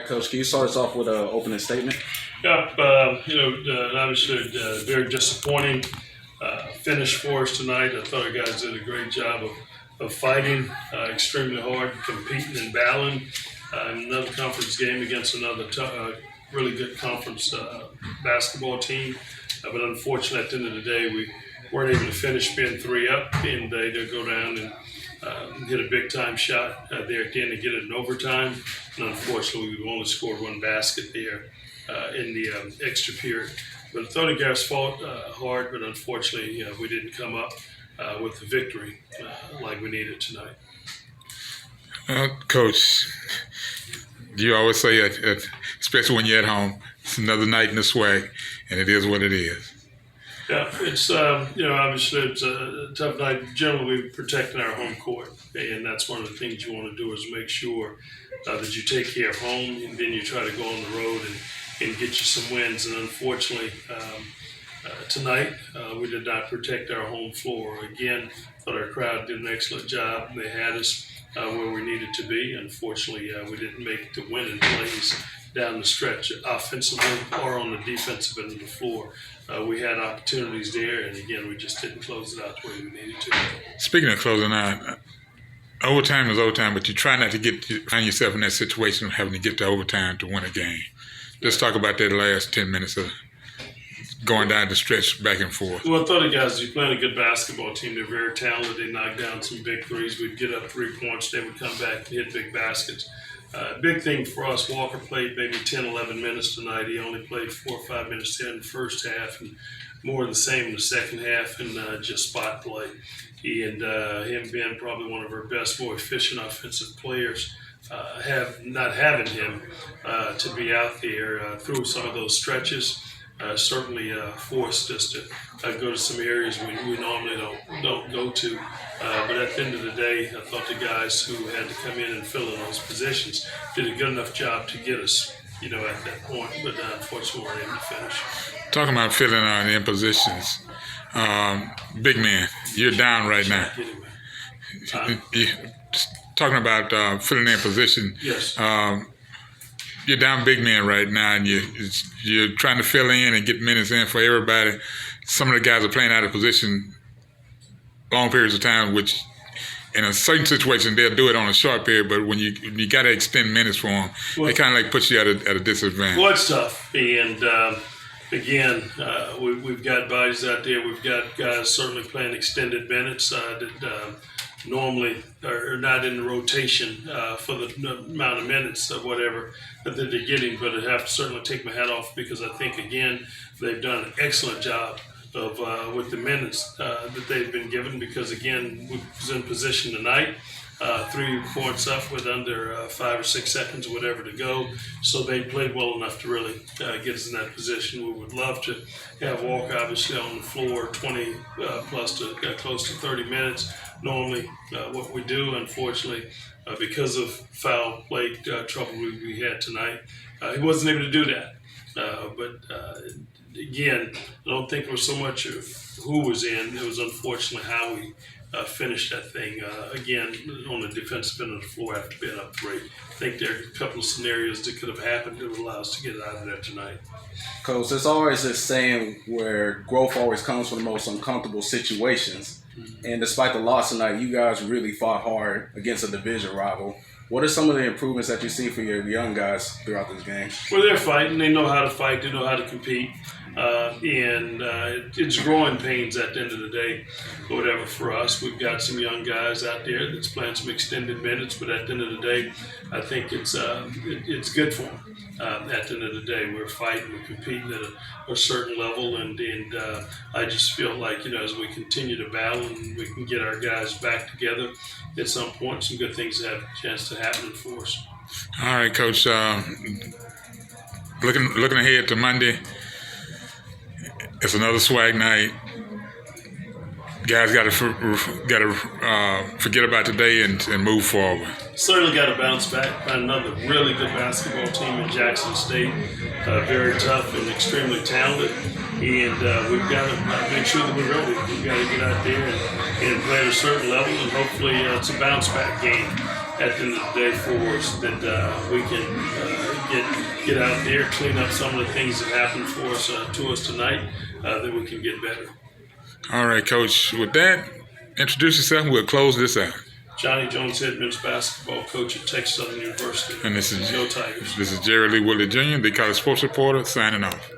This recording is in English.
Coach, can you start us off with an opening statement? Yeah, obviously very disappointing finish for us tonight. I thought our guys did a great job of fighting extremely hard, competing and battling. Another conference game against another really good conference basketball team. But unfortunately, at the end of the day, we weren't able to finish being 3 up, and they did go down and hit a big time shot there at the end to get it in overtime. And unfortunately, we only scored one basket there in the extra period. But I thought the guys fought hard, but unfortunately, we didn't come up with the victory like we needed tonight. Coach, you always say, especially when you're at home, it's another night in the swag, and it is what it is. Yeah, it's obviously it's a tough night. Generally, we're protecting our home court, and that's one of the things you want to do is make sure that you take care of home, and then you try to go on the road and get you some wins. And unfortunately, tonight we did not protect our home floor. Again, thought our crowd did an excellent job. They had us where we needed to be. Unfortunately, we didn't make the winning plays down the stretch offensively or on the defensive end of the floor. We had opportunities there, and again, we just didn't close it out the way we needed to. Speaking of closing out, overtime is overtime, but you try not to find yourself in that situation of having to get to overtime to win a game. Let's talk about that last 10 minutes of going down the stretch back and forth. Well, I thought the guys, you're playing a good basketball team. They're very talented. They knocked down some big threes. We'd get up 3 points. They would come back and hit big baskets. Big thing for us, Walker played maybe 10, 11 minutes tonight. He only played 4 or 5 minutes there in the first half, and more of the same in the second half, and just spot play. He and him being probably one of our best, more efficient offensive players, not having him to be out there through some of those stretches certainly forced us to go to some areas we normally don't go to. But at the end of the day, I thought the guys who had to come in and fill in those positions did a good enough job to get us, at that point. But unfortunately, we weren't able to finish. Talking about filling in positions, big man, you're down right now. Talking about filling in position. Yes. You're down big man right now, and you're trying to fill in and get minutes in for everybody. Some of the guys are playing out of position long periods of time, which in a certain situation they'll do it on a short period, but when you got to extend minutes for them, it kind of like puts you at a disadvantage. Well, it's tough, and again, we've got bodies out there. We've got guys certainly playing extended minutes that normally are not in the rotation for the amount of minutes or whatever that they're getting, but I have to certainly take my hat off because I think, again, they've done an excellent job of with the minutes that they've been given because, again, we was in position tonight, 3 points up with under 5 or 6 seconds or whatever to go, so they played well enough to really get us in that position. We would love to have Walker obviously on the floor 20 plus to close to 30 minutes. Normally what we do, unfortunately, because of foul play trouble we had tonight, he wasn't able to do that. But again, I don't think it was so much of who was in, it was unfortunately how we finished that thing. Again, on the defensive end of the floor after being up 3. I think there are a couple of scenarios that could have happened that would allow us to get out of there tonight. Coach, there's always this saying where growth always comes from the most uncomfortable situations. And despite the loss tonight, you guys really fought hard against a division rival. What are some of the improvements that you see for your young guys throughout this game? Well, they're fighting. They know how to fight. They know how to compete. And it's growing pains at the end of the day, or whatever for us. We've got some young guys out there that's playing some extended minutes, but at the end of the day, I think it's good for them. At the end of the day, we're fighting, we're competing at a certain level, and I just feel like, as we continue to battle and we can get our guys back together at some point, some good things have a chance to happen for us. All right, Coach. Looking ahead to Monday, it's another swag night. Guys got to forget about today and move forward. Certainly got to bounce back. Find another really good basketball team in Jackson State. Very tough and extremely talented. And we've got to make sure that we're ready. We've got to get out there and play at a certain level, and hopefully it's a bounce back game at the end of the day for us that we can get out there, clean up some of the things that happened for us to us tonight, that we can get better. All right, Coach. With that, introduce yourself and we'll close this out. Johnny Jones, head men's basketball coach at Texas Southern University. And this is Go Tigers. This is Jerry Lee Woodley Jr., the college sports reporter, signing off.